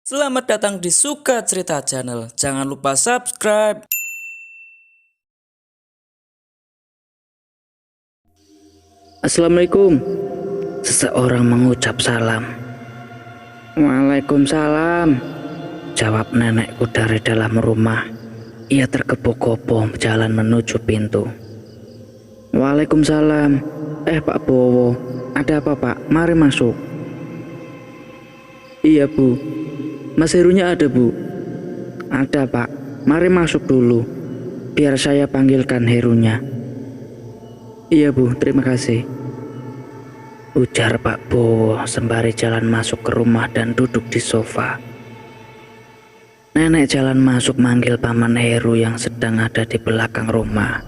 Selamat datang di Suka Cerita Channel. Jangan lupa subscribe. Assalamualaikum. Seseorang mengucap salam. Waalaikumsalam, jawab nenekku dari dalam rumah. Ia tergepo-gepo jalan menuju pintu. Waalaikumsalam. Pak Bowo, ada apa Pak? Mari masuk. Iya Bu, Mas Herunya ada Bu? Ada Pak, mari masuk dulu. Biar saya panggilkan Herunya. Iya Bu, terima kasih, ujar Pak Bowo sembari jalan masuk ke rumah dan duduk di sofa. Nenek jalan masuk manggil Paman Heru yang sedang ada di belakang rumah.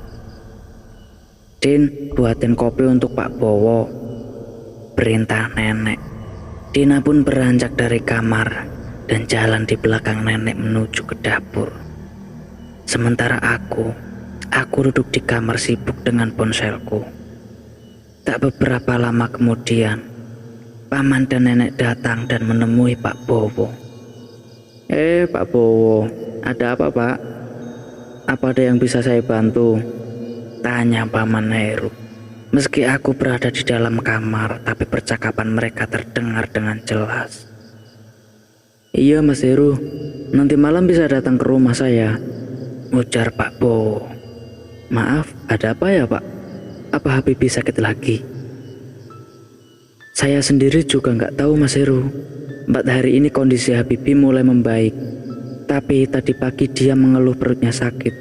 Din, buatin kopi untuk Pak Bowo, perintah nenek. Dina pun beranjak dari kamar dan jalan di belakang nenek menuju ke dapur. Sementara aku duduk di kamar sibuk dengan ponselku. Tak beberapa lama kemudian, Paman dan nenek datang dan menemui Pak Bowo. Pak Bowo, ada apa Pak? Apa ada yang bisa saya bantu? Tanya Paman Heru. Meski aku berada di dalam kamar, tapi percakapan mereka terdengar dengan jelas. Iya Mas Heru, nanti malam bisa datang ke rumah saya, ujar Pak Bowo. Maaf, ada apa ya Pak? Apa Habibie sakit lagi? Saya sendiri juga nggak tahu Mas Heru. 4 hari ini kondisi Habibie mulai membaik, tapi tadi pagi dia mengeluh perutnya sakit.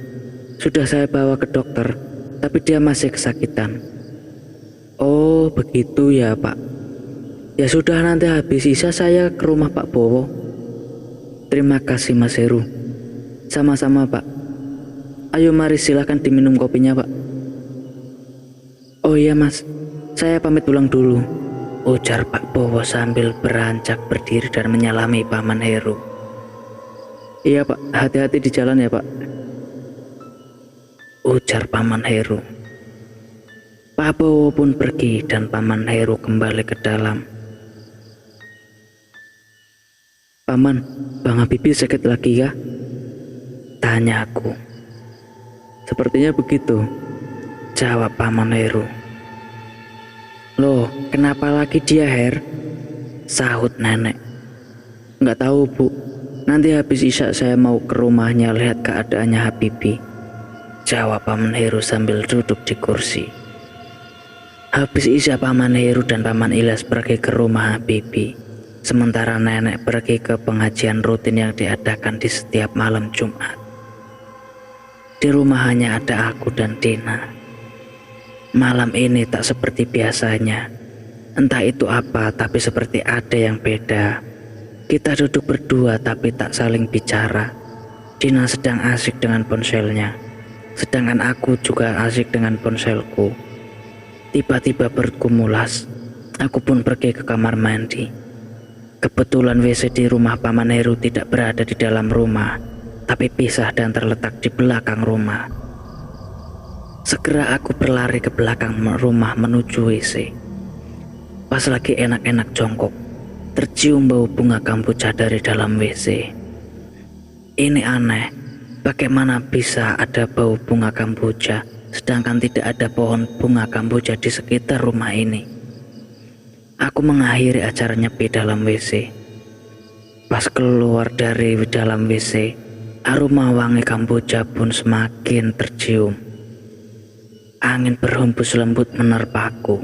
Sudah saya bawa ke dokter, tapi dia masih kesakitan. Oh begitu ya Pak. Ya sudah, nanti habis isya saya ke rumah Pak Bowo. Terima kasih Mas Heru. Sama-sama Pak. Ayo mari silahkan diminum kopinya Pak. Oh iya Mas, saya pamit pulang dulu, ujar Pak Bowo sambil beranjak berdiri dan menyalami Paman Heru. Iya Pak, hati-hati di jalan ya Pak, ujar Paman Heru. Pak Bowo pun pergi dan Paman Heru kembali ke dalam. Paman, Bang Habibie sakit lagi ya? Tanya aku. Sepertinya begitu, jawab Paman Heru. Loh, kenapa lagi dia Her? Sahut nenek. Nggak tahu Bu, nanti habis isya saya mau ke rumahnya lihat keadaannya Habibie, jawab Paman Heru sambil duduk di kursi. Habis isya Paman Heru dan Paman Ilyas pergi ke rumah Habibie, sementara nenek pergi ke pengajian rutin yang diadakan di setiap malam Jumat. Di rumah hanya ada aku dan Dina. Malam ini tak seperti biasanya. Entah itu apa, tapi seperti ada yang beda. Kita duduk berdua tapi tak saling bicara. Dina sedang asik dengan ponselnya, sedangkan aku juga asik dengan ponselku. Tiba-tiba perutku mulas. Aku pun pergi ke kamar mandi. Kebetulan WC di rumah Paman Heru tidak berada di dalam rumah, tapi pisah dan terletak di belakang rumah. Segera aku berlari ke belakang rumah menuju WC. Pas lagi enak-enak jongkok, tercium bau bunga kamboja dari dalam WC. Ini aneh, bagaimana bisa ada bau bunga kamboja sedangkan tidak ada pohon bunga kamboja di sekitar rumah ini. Aku mengakhiri acara nyepi dalam WC. Pas keluar dari dalam WC, aroma wangi kamboja pun semakin tercium. Angin berhembus lembut menerpaku.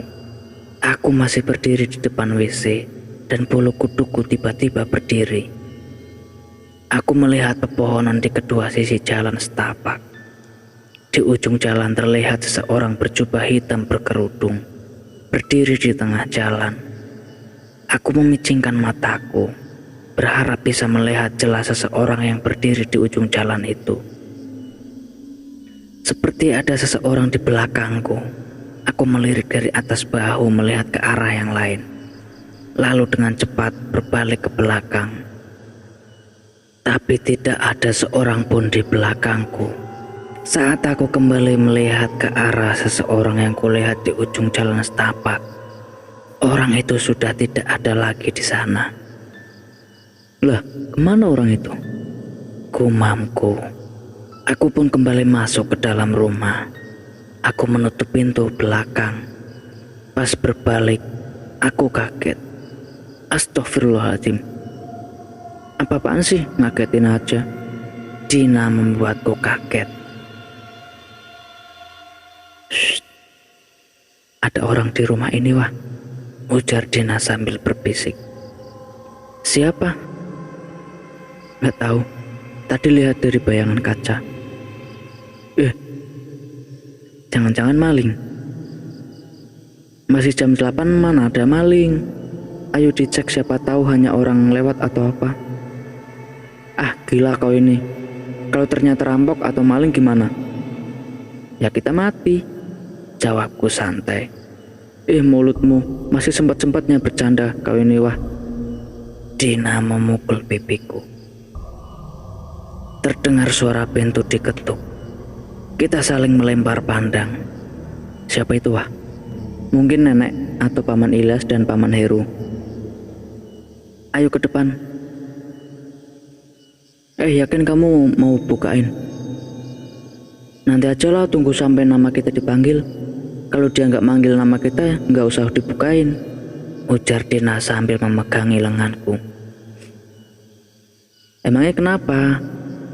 Aku masih berdiri di depan WC dan bulu kuduku tiba-tiba berdiri. Aku melihat pepohonan di kedua sisi jalan setapak. Di ujung jalan terlihat seseorang berjubah hitam berkerudung, berdiri di tengah jalan. Aku memicingkan mataku, berharap bisa melihat jelas seseorang yang berdiri di ujung jalan itu. Seperti ada seseorang di belakangku. Aku melirik dari atas bahu melihat ke arah yang lain, lalu dengan cepat berbalik ke belakang. Tapi tidak ada seorang pun di belakangku. Saat aku kembali melihat ke arah seseorang yang kulihat di ujung jalan setapak, orang itu sudah tidak ada lagi di sana. Lah, kemana orang itu? Gumamku. Aku pun kembali masuk ke dalam rumah. Aku menutup pintu belakang. Pas berbalik, aku kaget. Astagfirullahaladzim. Apa-apaan sih, ngagetin aja. Dina membuatku kaget. Shh. Ada orang di rumah ini, wah, ujar Dina sambil berbisik. Siapa? Nggak tahu. Tadi lihat dari bayangan kaca. Jangan-jangan maling. Masih jam 8, mana ada maling. Ayo dicek, siapa tahu hanya orang lewat atau apa. Ah, gila kau ini. Kalau ternyata rampok atau maling gimana? Ya kita mati, jawabku santai. Mulutmu masih sempat-sempatnya bercanda kau ini, wah. Dina memukul pipiku. Terdengar suara pintu diketuk. Kita saling melempar pandang. Siapa itu, wah? Mungkin nenek atau Paman Ilyas dan Paman Heru. Ayo ke depan. Yakin kamu mau bukain? Nanti aja lah, tunggu sampai nama kita dipanggil. Kalau dia nggak manggil nama kita, nggak usah dibukain, ujar Dina sambil memegangi lenganku. Emangnya kenapa?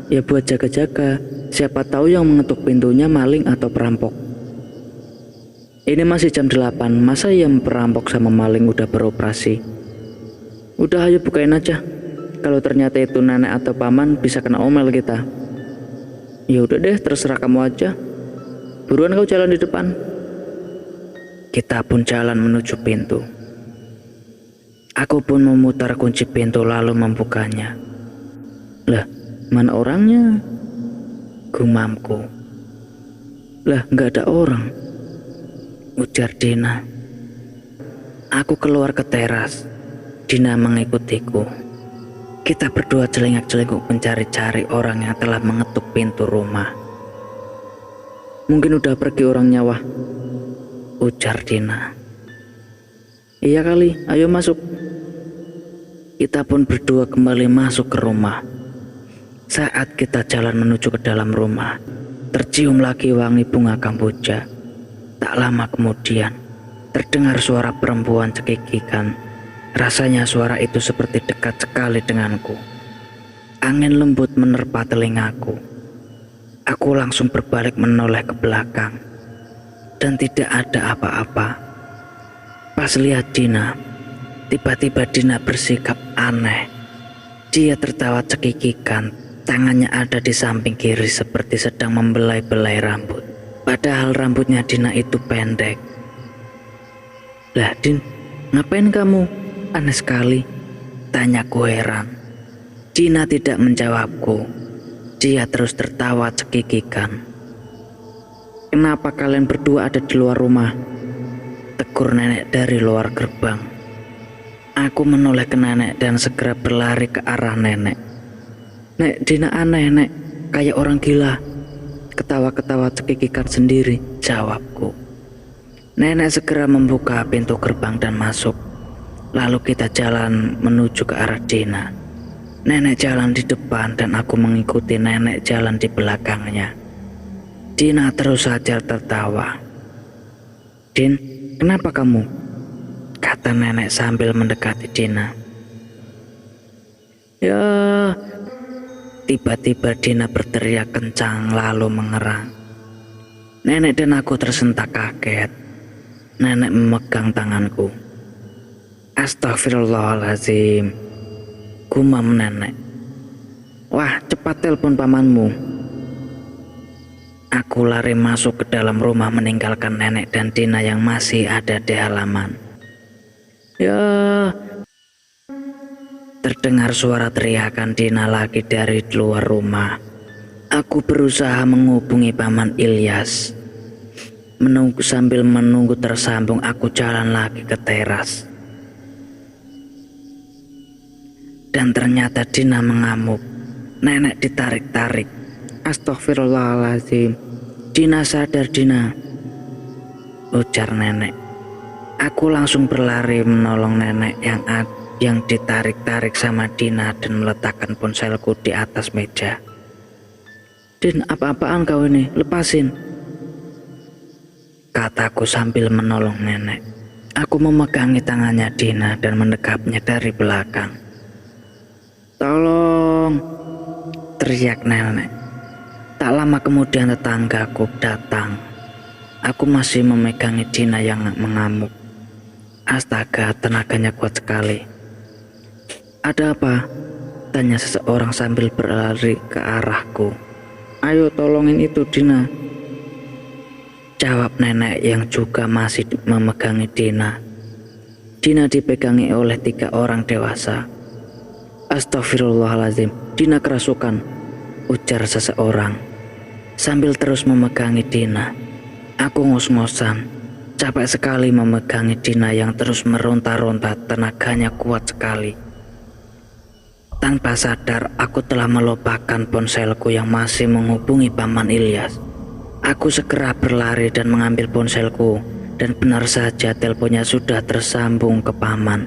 Ya buat jaga-jaga, siapa tahu yang mengetuk pintunya maling atau perampok. Ini masih jam 8, masa yang perampok sama maling udah beroperasi? Udah, ayo bukain aja. Kalau ternyata itu nenek atau paman, bisa kena omel kita. Ya udah deh, terserah kamu aja. Buruan kau jalan di depan. Kita pun jalan menuju pintu. Aku pun memutar kunci pintu lalu membukanya. Lah, mana orangnya? Gumamku. Lah, nggak ada orang, ujar Dina. Aku keluar ke teras. Dina mengikutiku. Kita berdua celingak-celinguk mencari-cari orang yang telah mengetuk pintu rumah. Mungkin udah pergi orangnya, wah, ujar Dina. Iya kali, ayo masuk. Kita pun berdua kembali masuk ke rumah. Saat kita jalan menuju ke dalam rumah, tercium lagi wangi bunga kamboja. Tak lama kemudian, terdengar suara perempuan cekikikan. Rasanya suara itu seperti dekat sekali denganku. Angin lembut menerpa telingaku. Aku langsung berbalik menoleh ke belakang. Dan tidak ada apa-apa. Pas lihat Dina, tiba-tiba Dina bersikap aneh. Dia tertawa cekikikan. Tangannya ada di samping kiri seperti sedang membelai-belai rambut. Padahal rambutnya Dina itu pendek. Lah Din, ngapain kamu? Aneh sekali, tanyaku heran. Dina tidak menjawabku. Dia terus tertawa cekikikan. Kenapa kalian berdua ada di luar rumah? Tegur nenek dari luar gerbang. Aku menoleh ke nenek dan segera berlari ke arah nenek. Nek, Dina aneh, Nek. Kayak orang gila. Ketawa-ketawa cekikikan sendiri, jawabku. Nenek segera membuka pintu gerbang dan masuk. Lalu kita jalan menuju ke arah Dina. Nenek jalan di depan dan aku mengikuti nenek jalan di belakangnya. Dina terus saja tertawa. Din, kenapa kamu? Kata nenek sambil mendekati Dina. Ya, tiba-tiba Dina berteriak kencang lalu mengerang. Nenek dan aku tersentak kaget. Nenek memegang tanganku. Astagfirullahaladzim, gumam nenek. Wah, cepat telepon pamanmu. Aku lari masuk ke dalam rumah meninggalkan nenek dan Dina yang masih ada di halaman. Ya, terdengar suara teriakan Dina lagi dari luar rumah. Aku berusaha menghubungi Paman Ilyas. Sambil menunggu tersambung, aku jalan lagi ke teras. Dan ternyata Dina mengamuk. Nenek ditarik-tarik. Astagfirullahaladzim. Dina sadar, Dina, ujar nenek. Aku langsung berlari menolong nenek yang yang ditarik-tarik sama Dina dan meletakkan ponselku di atas meja. "Din, apa-apaan kau ini? Lepasin," kataku sambil menolong nenek. Aku memegangi tangannya Dina dan mendekapnya dari belakang. "Tolong!" teriak nenek. Tak lama kemudian tetanggaku datang. Aku masih memegangi Dina yang mengamuk. Astaga, tenaganya kuat sekali. "Ada apa?" tanya seseorang sambil berlari ke arahku. "Ayo tolongin itu Dina," jawab nenek yang juga masih memegangi Dina. Dina dipegangi oleh 3 orang dewasa. "Astagfirullahaladzim, Dina kerasukan," ujar seseorang sambil terus memegangi Dina. Aku ngos-ngosan, capek sekali memegangi Dina yang terus meronta-ronta, tenaganya kuat sekali. Tanpa sadar, aku telah melupakan ponselku yang masih menghubungi Paman Ilyas. Aku segera berlari dan mengambil ponselku, dan benar saja teleponnya sudah tersambung ke Paman.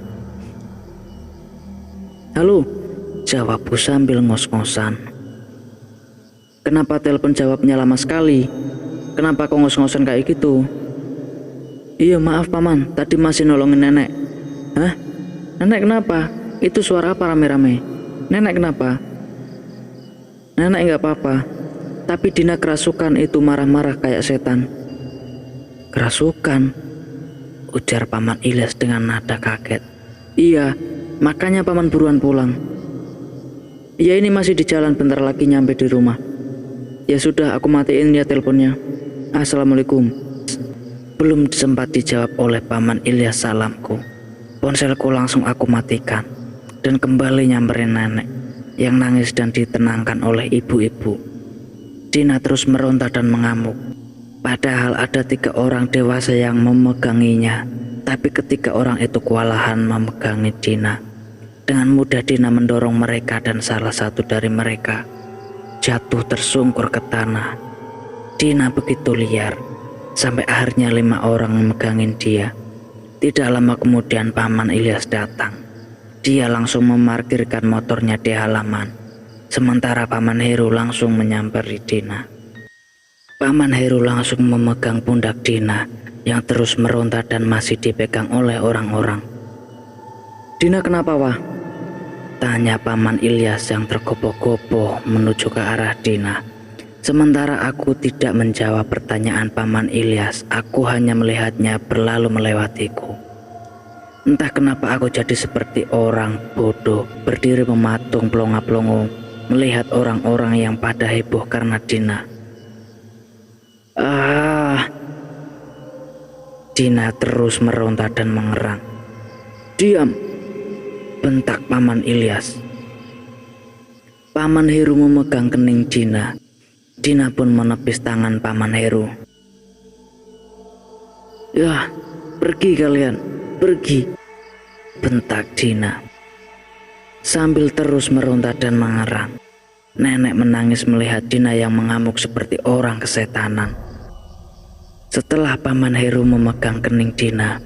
"Halo," jawabku sambil ngos-ngosan. "Kenapa telepon jawabnya lama sekali? Kenapa kau ngos-ngosan kayak gitu?" "Iya maaf Paman, tadi masih nolongin nenek." "Hah? Nenek kenapa? Itu suara apa rame-rame? Nenek kenapa?" "Nenek nggak apa-apa, tapi Dina kerasukan, itu marah-marah kayak setan." "Kerasukan?" ujar Paman Ilyas dengan nada kaget. "Iya, makanya Paman buruan pulang." "Ya ini masih di jalan, bentar lagi nyampe di rumah." "Ya sudah, aku matiin ya teleponnya. Assalamualaikum." Belum sempat dijawab oleh Paman Ilyas salamku, ponselku langsung aku matikan dan kembali nyamperin nenek yang nangis dan ditenangkan oleh ibu-ibu. Dina terus meronta dan mengamuk. Padahal ada 3 orang dewasa yang memeganginya, tapi ketiga orang itu kewalahan memegangi Dina. Dengan mudah Dina mendorong mereka dan salah satu dari mereka jatuh tersungkur ke tanah. Dina begitu liar, sampai akhirnya 5 orang memegangin dia. Tidak lama kemudian Paman Ilyas datang. Dia langsung memarkirkan motornya di halaman, sementara Paman Heru langsung menyamperi Dina. Paman Heru langsung memegang pundak Dina yang terus meronta dan masih dipegang oleh orang-orang. "Dina kenapa wah?" tanya Paman Ilyas yang tergopoh-gopoh menuju ke arah Dina. Sementara aku tidak menjawab pertanyaan Paman Ilyas, aku hanya melihatnya berlalu melewatiku. Entah kenapa aku jadi seperti orang bodoh, berdiri mematung pelongo-pelongo, melihat orang-orang yang pada heboh karena Dina. Dina terus meronta dan mengerang. "Diam!" bentak Paman Ilyas. Paman Heru memegang kening Dina. Dina pun menepis tangan Paman Heru. "Ya, pergi kalian, pergi!" bentak Dina sambil terus meronta dan mengerang. Nenek menangis melihat Dina yang mengamuk seperti orang kesetanan. Setelah Paman Heru memegang kening Dina,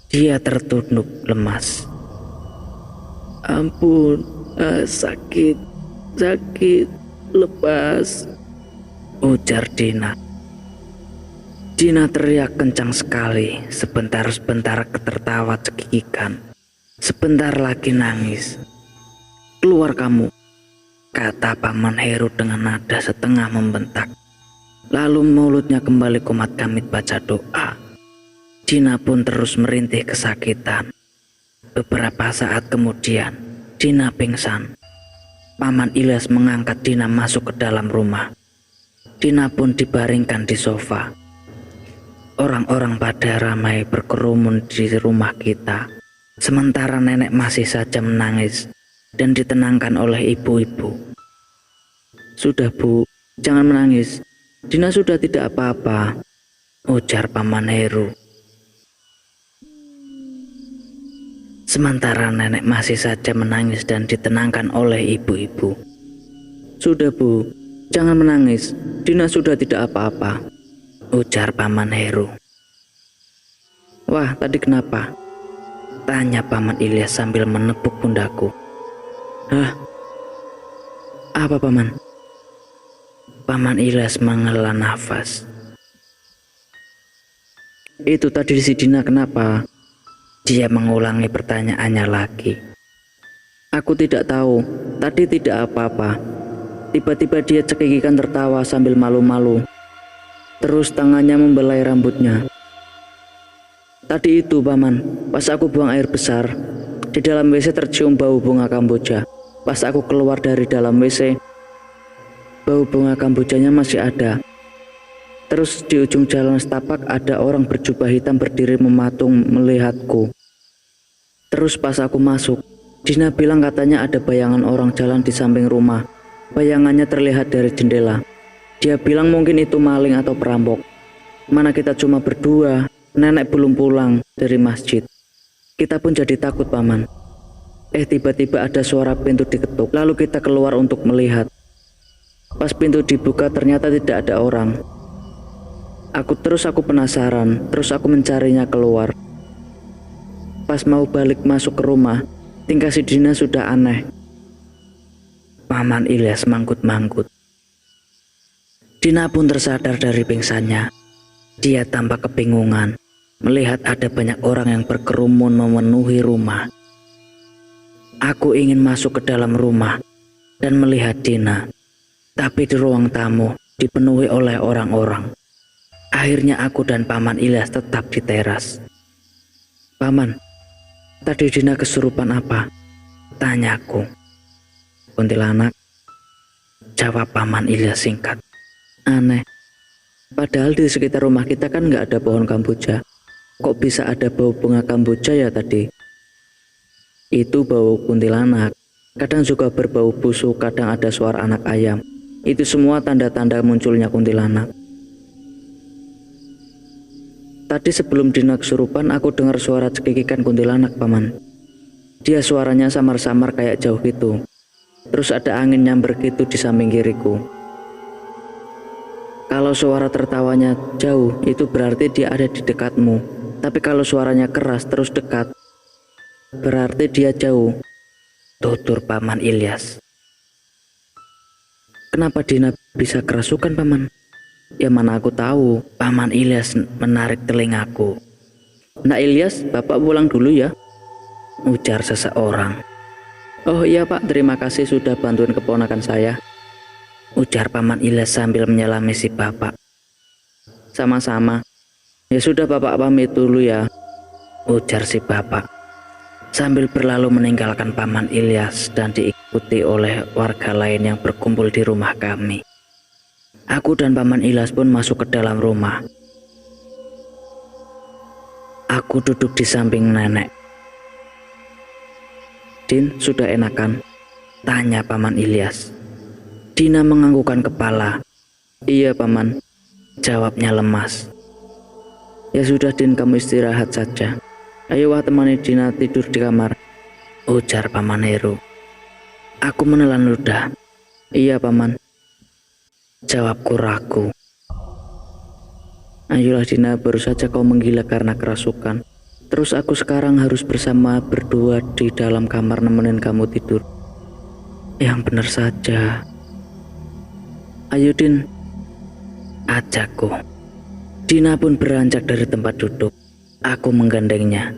dia tertunduk lemas. "Ampun, sakit, lepas," ujar Dina. Dina teriak kencang sekali, sebentar-sebentar tertawa cekikikan, sebentar lagi nangis. "Keluar kamu," kata Paman Heru dengan nada setengah membentak. Lalu mulutnya kembali komat-kamit baca doa. Dina pun terus merintih kesakitan. Beberapa saat kemudian, Dina pingsan. Paman Ilyas mengangkat Dina masuk ke dalam rumah. Dina pun dibaringkan di sofa. Orang-orang pada ramai berkerumun di rumah kita. Sementara nenek masih saja menangis dan ditenangkan oleh ibu-ibu. "Sudah Bu, jangan menangis. Dina sudah tidak apa-apa," ujar Paman Heru. Sementara nenek masih saja menangis dan ditenangkan oleh ibu-ibu. "Sudah Bu, jangan menangis. Dina sudah tidak apa-apa," ujar Paman Heru. "Wah, tadi kenapa?" Tanya Paman Ilyas sambil menepuk pundakku. Hah? Apa Paman? Paman Ilyas menghela nafas. Itu tadi si Dina kenapa? Dia mengulangi pertanyaannya lagi. Aku tidak tahu, tadi tidak apa-apa. Tiba-tiba dia cekikikan tertawa sambil malu-malu. Terus tangannya membelai rambutnya. Tadi itu Paman, pas aku buang air besar, di dalam WC tercium bau bunga kamboja. Pas aku keluar dari dalam WC, bau bunga kambojanya masih ada. Terus di ujung jalan setapak ada orang berjubah hitam berdiri mematung melihatku. Terus pas aku masuk, Dina bilang katanya ada bayangan orang jalan di samping rumah. Bayangannya terlihat dari jendela. Dia bilang mungkin itu maling atau perampok. Mana kita cuma berdua, nenek belum pulang dari masjid. Kita pun jadi takut Paman. Tiba-tiba ada suara pintu diketuk. Lalu kita keluar untuk melihat. Pas pintu dibuka ternyata tidak ada orang. Aku penasaran, terus aku mencarinya keluar. Pas mau balik masuk ke rumah, tingkah si Dina sudah aneh. Paman Ilyas manggut-manggut. Dina pun tersadar dari pingsannya. Dia tampak kebingungan melihat ada banyak orang yang berkerumun memenuhi rumah. Aku ingin masuk ke dalam rumah dan melihat Dina, tapi di ruang tamu dipenuhi oleh orang-orang. Akhirnya aku dan Paman Ilyas tetap di teras. Paman, tadi Dina kesurupan apa? Tanyaku. Kuntilanak, jawab Paman Ilyas singkat. Aneh, padahal di sekitar rumah kita kan nggak ada pohon kamboja. Kok bisa ada bau bunga kamboja ya tadi? Itu bau kuntilanak. Kadang juga berbau busuk, kadang ada suara anak ayam. Itu semua tanda-tanda munculnya kuntilanak. Tadi sebelum Dina kesurupan aku dengar suara cekikikan kuntilanak Paman. Dia suaranya samar-samar kayak jauh gitu. Terus ada angin nyamber gitu di samping kiriku. Kalau suara tertawanya jauh, itu berarti dia ada di dekatmu. Tapi kalau suaranya keras terus dekat, berarti dia jauh. Tutur Paman Ilyas. Kenapa Dina bisa kerasukan Paman? Ya mana aku tahu. Paman Ilyas menarik telingaku. Nak Ilyas, Bapak pulang dulu ya, ujar seseorang. Oh iya Pak, terima kasih sudah bantuin keponakan saya, ujar Paman Ilyas sambil menyelami si bapak. Sama-sama. Ya sudah Bapak pamit dulu ya, ujar si bapak sambil berlalu meninggalkan Paman Ilyas dan diikuti oleh warga lain yang berkumpul di rumah kami. Aku dan Paman Ilyas pun masuk ke dalam rumah. Aku duduk di samping nenek. Din, sudah enakan? Tanya Paman Ilyas. Dina menganggukkan kepala. Iya Paman, jawabnya lemas. Ya sudah Din, kamu istirahat saja. Ayo wah temani Dina tidur di kamar, ujar Paman Heru. Aku menelan ludah. Iya Paman, jawabku ragu. Ayolah Dina, baru saja kau menggila karena kerasukan. Terus aku sekarang harus bersama berdua di dalam kamar nemenin kamu tidur. Yang benar saja. Ayo Din, ajakku. Dina pun beranjak dari tempat duduk. Aku menggandengnya.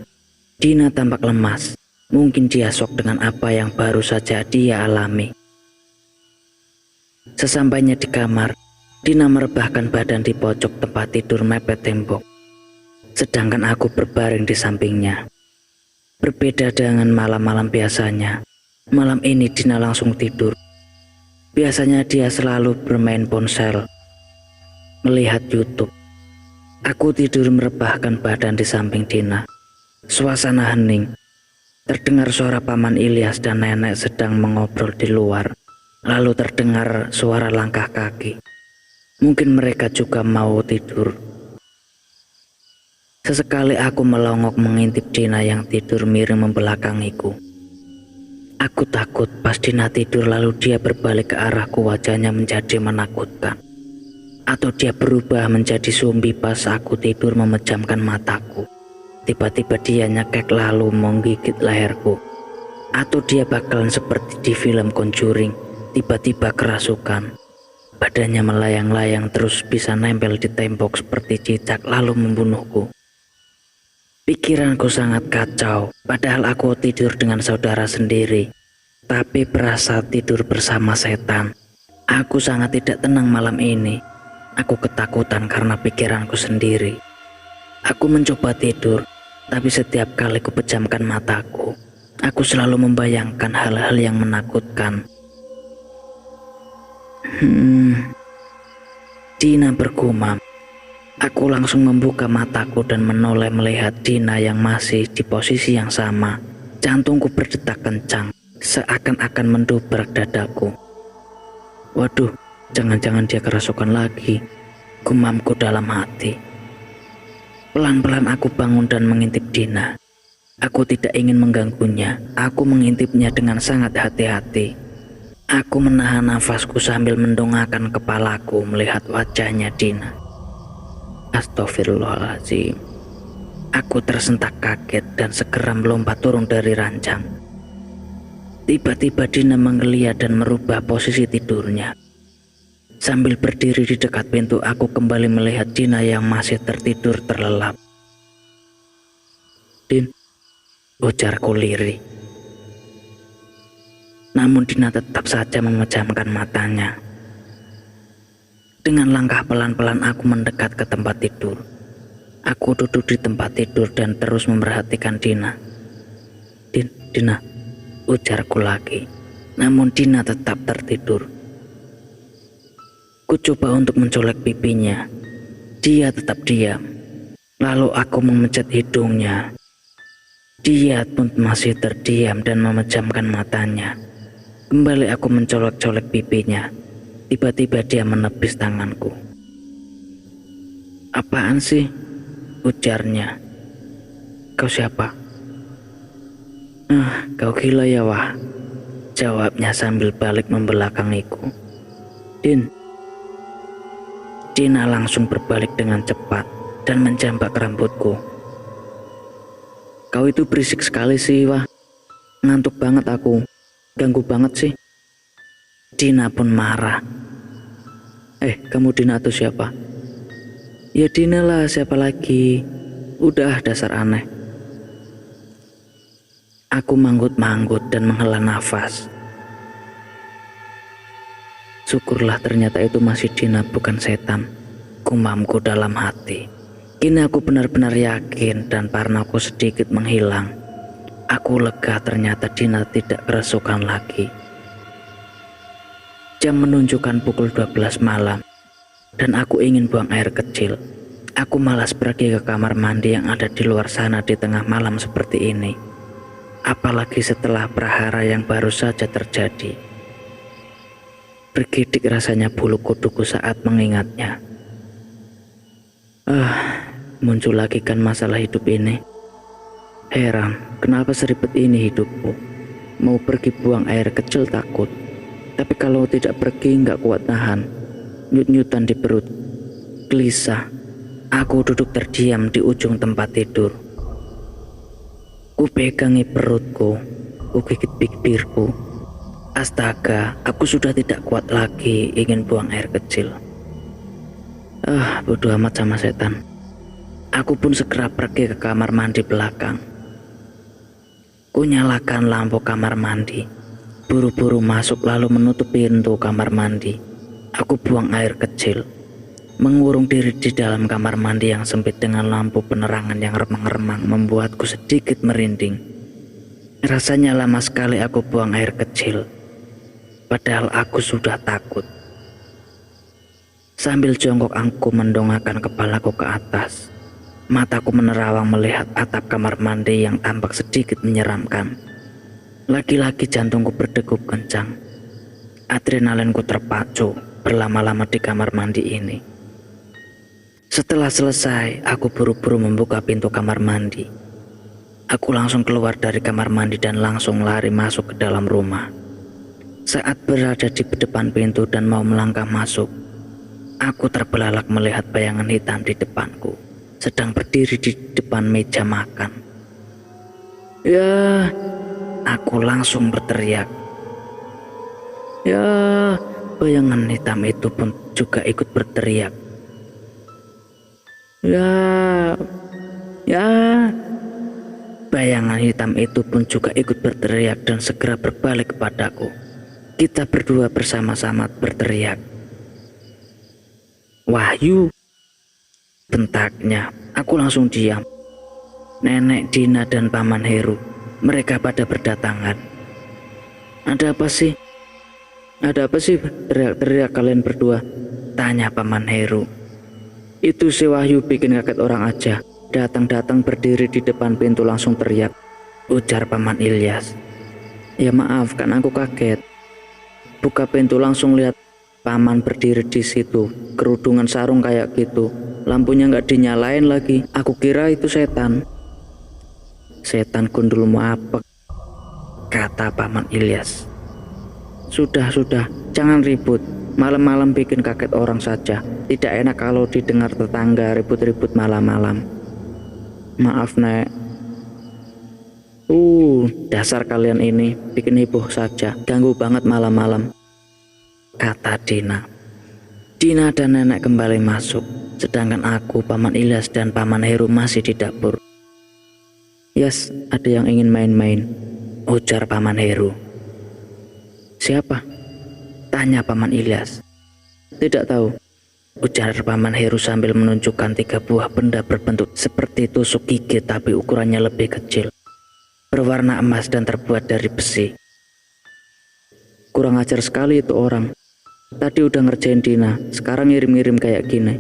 Dina tampak lemas. Mungkin dia shock dengan apa yang baru saja dia alami. Sesampainya di kamar, Dina merebahkan badan di pojok tempat tidur mepet tembok. Sedangkan aku berbaring di sampingnya. Berbeda dengan malam-malam biasanya, malam ini Dina langsung tidur. Biasanya dia selalu bermain ponsel, melihat YouTube. Aku tidur merebahkan badan di samping Dina. Suasana hening. Terdengar suara Paman Ilyas dan nenek sedang mengobrol di luar. Lalu terdengar suara langkah kaki. Mungkin mereka juga mau tidur. Sesekali aku melongok mengintip Dina yang tidur miring membelakangiku. Aku takut pas Dina tidur lalu dia berbalik ke arahku, wajahnya menjadi menakutkan. Atau dia berubah menjadi zombie pas aku tidur memejamkan mataku. Tiba-tiba dia nyekek lalu menggigit leherku. Atau dia bakalan seperti di film Conjuring, tiba-tiba kerasukan. Badannya melayang-layang terus bisa nempel di tembok seperti cicak lalu membunuhku. Pikiranku sangat kacau, padahal aku tidur dengan saudara sendiri. Tapi berasa tidur bersama setan. Aku sangat tidak tenang malam ini. Aku ketakutan karena pikiranku sendiri. Aku mencoba tidur, tapi setiap kali ku pejamkan mataku, aku selalu membayangkan hal-hal yang menakutkan. Dina bergumam. Aku langsung membuka mataku dan menoleh melihat Dina yang masih di posisi yang sama. Jantungku berdetak kencang, seakan-akan mendobrak dadaku. Waduh, jangan-jangan dia kerasukan lagi, gumamku dalam hati. Pelan-pelan aku bangun dan mengintip Dina. Aku tidak ingin mengganggunya, aku mengintipnya dengan sangat hati-hati. Aku menahan nafasku sambil mendongakkan kepalaku melihat wajahnya Dina. Astagfirullahaladzim. Aku tersentak kaget dan segera melompat turun dari ranjang. Tiba-tiba Dina menggeliat dan merubah posisi tidurnya. Sambil berdiri di dekat pintu, aku kembali melihat Dina yang masih tertidur terlelap. "Din," ujarku lirih. Namun Dina tetap saja memejamkan matanya. Dengan langkah pelan-pelan aku mendekat ke tempat tidur. Aku duduk di tempat tidur dan terus memperhatikan Dina. Dina, ujarku lagi. Namun Dina tetap tertidur. Ku coba untuk mencolek pipinya. Dia tetap diam. Lalu aku memencet hidungnya. Dia pun masih terdiam dan memejamkan matanya. Kembali aku mencolek-colek pipinya. Tiba-tiba dia menepis tanganku. "Apaan sih?" ujarnya. "Kau siapa?" Kau gila ya, Wah," jawabnya sambil balik membelakangiku. Dina langsung berbalik dengan cepat dan menjambak rambutku. "Kau itu berisik sekali sih, Wah. Ngantuk banget aku. Ganggu banget sih." Dina pun marah. Kamu Dina atau siapa?" "Ya Dina lah, siapa lagi? Udah, dasar aneh." Aku manggut-manggut dan menghela nafas. Syukurlah ternyata itu masih Dina, bukan setan, gumamku dalam hati. Kini aku benar-benar yakin dan parnoku sedikit menghilang. Aku lega ternyata Dina tidak kerasukan lagi. Jam menunjukkan pukul 12 malam dan aku ingin buang air kecil. Aku malas pergi ke kamar mandi yang ada di luar sana di tengah malam seperti ini. Apalagi setelah prahara yang baru saja terjadi. Bergidik rasanya bulu kuduku saat mengingatnya. Muncul lagi kan masalah hidup ini. Heran, kenapa seribet ini hidupku. Mau pergi buang air kecil takut. Tapi kalau tidak pergi nggak kuat nahan. Nyut-nyutan di perut. Gelisah. Aku duduk terdiam di ujung tempat tidur. Ku pegangi perutku. Ku gigit bibirku. Astaga, aku sudah tidak kuat lagi ingin buang air kecil. Bodoh amat sama setan. Aku pun segera pergi ke kamar mandi belakang. Ku nyalakan lampu kamar mandi. Buru-buru masuk lalu menutup pintu kamar mandi. Aku buang air kecil. Mengurung diri di dalam kamar mandi yang sempit dengan lampu penerangan yang remang-remang membuatku sedikit merinding. Rasanya lama sekali aku buang air kecil. Padahal aku sudah takut. Sambil jongkok aku mendongakkan kepalaku ke atas. Mataku menerawang melihat atap kamar mandi yang tampak sedikit menyeramkan. Lagi-lagi jantungku berdegup kencang. Adrenalinku terpacu berlama-lama di kamar mandi ini. Setelah selesai, aku buru-buru membuka pintu kamar mandi. Aku langsung keluar dari kamar mandi dan langsung lari masuk ke dalam rumah. Saat berada di depan pintu dan mau melangkah masuk, aku terbelalak melihat bayangan hitam di depanku. sedang berdiri di depan meja makan. Ya, aku langsung berteriak. Ya, bayangan hitam itu pun juga ikut berteriak. Ya, ya. Bayangan hitam itu pun juga ikut berteriak dan segera berbalik kepadaku. Kita berdua bersama-sama berteriak. Wahyu, bentaknya. Aku langsung diam. Nenek Dina dan Paman Heru, mereka pada berdatangan. Ada apa sih? Ada apa sih? Teriak-teriak kalian berdua, tanya Paman Heru. Itu si Wahyu bikin kaget orang aja. Datang-datang berdiri di depan pintu langsung teriak, ujar Paman Ilyas. Ya maaf, kan aku kaget. Buka pintu langsung lihat Paman berdiri di situ, kerudungan sarung kayak gitu. Lampunya nggak dinyalain lagi. Aku kira itu setan. Setan gundulmu apa? Kata Paman Ilyas. Sudah, jangan ribut. Malam-malam bikin kaget orang saja. Tidak enak kalau didengar tetangga ribut-ribut malam-malam. Maaf, Nek. Dasar kalian ini bikin heboh saja. Ganggu banget malam-malam, kata Dina. Dina dan nenek kembali masuk, sedangkan aku, Paman Ilyas dan Paman Heru masih di dapur. Yes, ada yang ingin main-main, ujar Paman Heru. Siapa? Tanya Paman Ilyas. Tidak tahu, ujar Paman Heru sambil menunjukkan 3 buah benda berbentuk seperti tusuk gigi tapi ukurannya lebih kecil, berwarna emas dan terbuat dari besi. Kurang ajar sekali itu orang. Tadi udah ngerjain Dina, sekarang ngirim-ngirim kayak gini,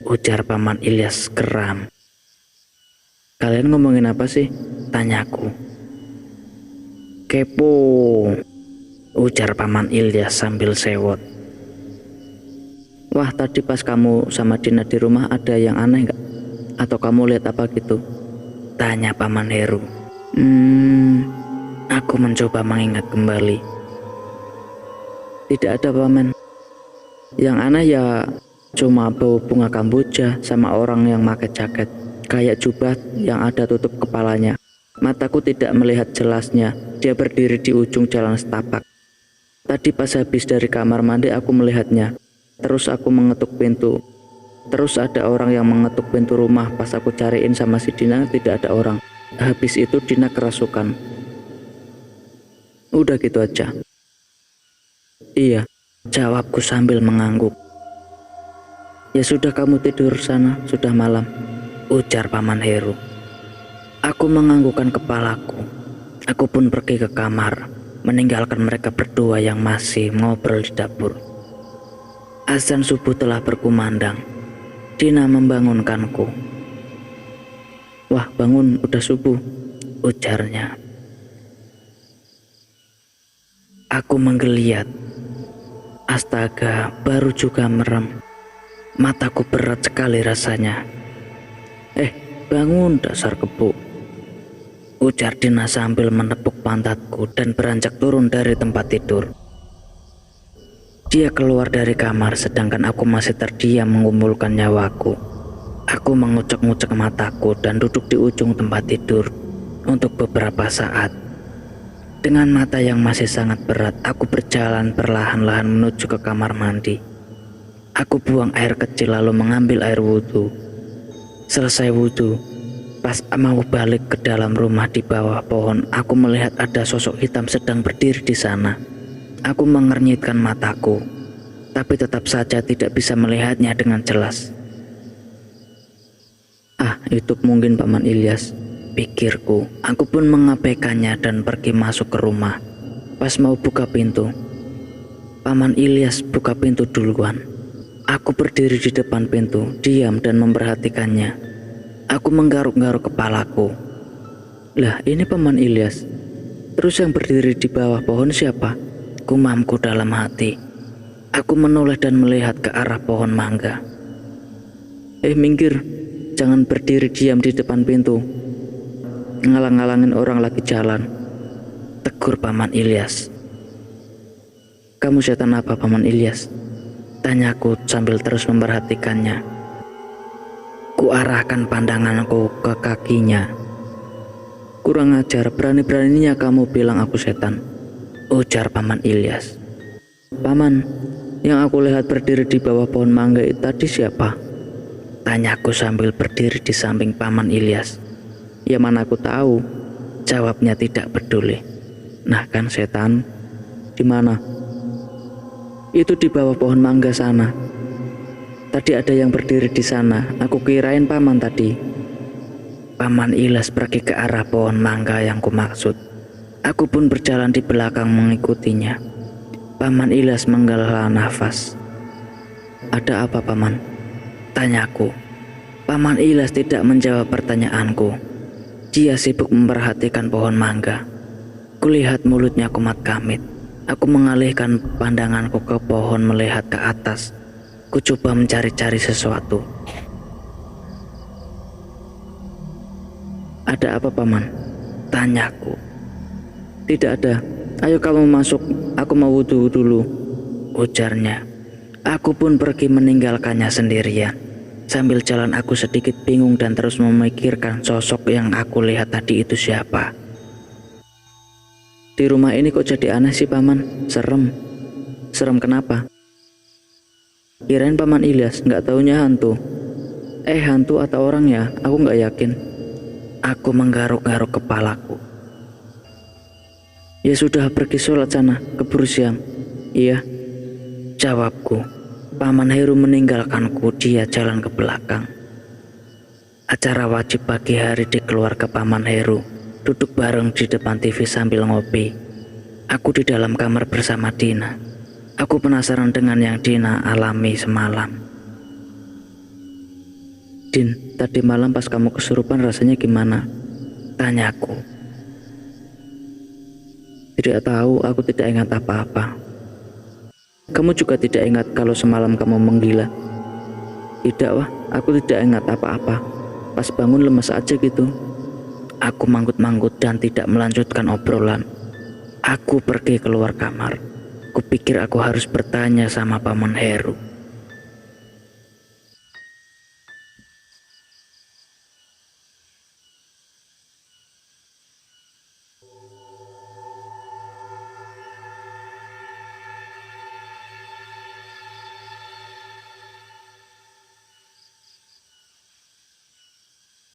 ujar Paman Ilyas geram. Kalian ngomongin apa sih? Tanyaku. Kepo, ujar Paman Ilyas sambil sewot. Wah, tadi pas kamu sama Dina di rumah ada yang aneh gak? Atau kamu lihat apa gitu? Tanya Paman Heru. Aku mencoba mengingat kembali. Tidak ada, Paman. Yang aneh ya cuma bau bunga kamboja sama orang yang pakai jaket kayak jubah yang ada tutup kepalanya. Mataku tidak melihat jelasnya. Dia berdiri di ujung jalan setapak. Tadi pas habis dari kamar mandi aku melihatnya. Terus aku mengetuk pintu. Terus ada orang yang mengetuk pintu rumah. Pas aku cariin sama si Dina tidak ada orang. Habis itu Dina kerasukan. Udah gitu aja. Iya, jawabku sambil mengangguk. Ya sudah, kamu tidur sana, sudah malam, ujar Paman Heru. Aku menganggukkan kepalaku. Aku pun pergi ke kamar, meninggalkan mereka berdua yang masih ngobrol di dapur. Azan subuh telah berkumandang. Dina membangunkanku. Wah, bangun, udah subuh, ujarnya. Aku menggeliat. Astaga, baru juga merem. Mataku berat sekali rasanya. Bangun, dasar kebo, ujar Dina sambil menepuk pantatku dan beranjak turun dari tempat tidur. Dia keluar dari kamar sedangkan aku masih terdiam mengumpulkan nyawaku. Aku mengucek-ngucek mataku dan duduk di ujung tempat tidur untuk beberapa saat. Dengan mata yang masih sangat berat, aku berjalan perlahan-lahan menuju ke kamar mandi. Aku buang air kecil lalu mengambil air wudhu. Selesai wudhu, pas mau balik ke dalam rumah di bawah pohon, aku melihat ada sosok hitam sedang berdiri di sana. Aku mengernyitkan mataku, tapi tetap saja tidak bisa melihatnya dengan jelas. Itu mungkin Paman Ilyas, pikirku. Aku pun mengabaikannya dan pergi masuk ke rumah. Pas mau buka pintu, Paman Ilyas buka pintu duluan. Aku berdiri di depan pintu, diam dan memperhatikannya. Aku menggaruk-garuk kepalaku. Lah, ini Paman Ilyas. Terus yang berdiri di bawah pohon siapa? Gumamku dalam hati. Aku menoleh dan melihat ke arah pohon mangga. Minggir, jangan berdiri diam di depan pintu. Ngalang-ngalangin orang lagi jalan, tegur Paman Ilyas. Kamu setan apa, Paman Ilyas? Tanyaku sambil terus memperhatikannya. Kuarahkan pandanganku ke kakinya. Kurang ajar, berani-beraninya kamu bilang aku setan, ujar Paman Ilyas. Paman, yang aku lihat berdiri di bawah pohon mangga itu tadi siapa? Tanyaku sambil berdiri di samping Paman Ilyas. Ya mana aku tahu, jawabnya tidak peduli. Nah kan setan, di mana? Itu di bawah pohon mangga sana. Tadi ada yang berdiri di sana, aku kirain paman tadi. Paman Ilyas pergi ke arah pohon mangga yang kumaksud. Aku pun berjalan di belakang mengikutinya. Paman Ilyas menghela nafas. Ada apa paman? Tanyaku. Paman Ilyas tidak menjawab pertanyaanku. Dia sibuk memperhatikan pohon mangga. Kulihat mulutnya kumat kamit. Aku mengalihkan pandanganku ke pohon melihat ke atas. Ku coba mencari-cari sesuatu. Ada apa paman? Tanyaku. Tidak ada. Ayo kamu masuk. Aku mau wudhu dulu, ujarnya. Aku pun pergi meninggalkannya sendirian. Sambil jalan aku sedikit bingung dan terus memikirkan sosok yang aku lihat tadi itu siapa. Di rumah ini kok jadi aneh sih paman? Serem. Serem kenapa? Kirain Paman Ilyas nggak taunya hantu. Hantu atau orang ya? Aku nggak yakin. Aku menggaruk-garuk kepalaku. Ya sudah, pergi sholat sana, keburu siang. Iya, jawabku. Paman Heru meninggalkanku, dia jalan ke belakang. Acara wajib pagi hari di keluarga Paman Heru. Duduk bareng di depan TV sambil ngopi. Aku di dalam kamar bersama Dina. Aku penasaran dengan yang Dina alami semalam. Din, tadi malam pas kamu kesurupan rasanya gimana? Tanyaku. Tidak tahu, aku tidak ingat apa-apa. Kamu juga tidak ingat kalau semalam kamu menggila? Tidak wah, aku tidak ingat apa-apa. Pas bangun lemas aja gitu. Aku manggut-manggut dan tidak melanjutkan obrolan. Aku pergi keluar kamar. Kupikir aku harus bertanya sama Paman Heru.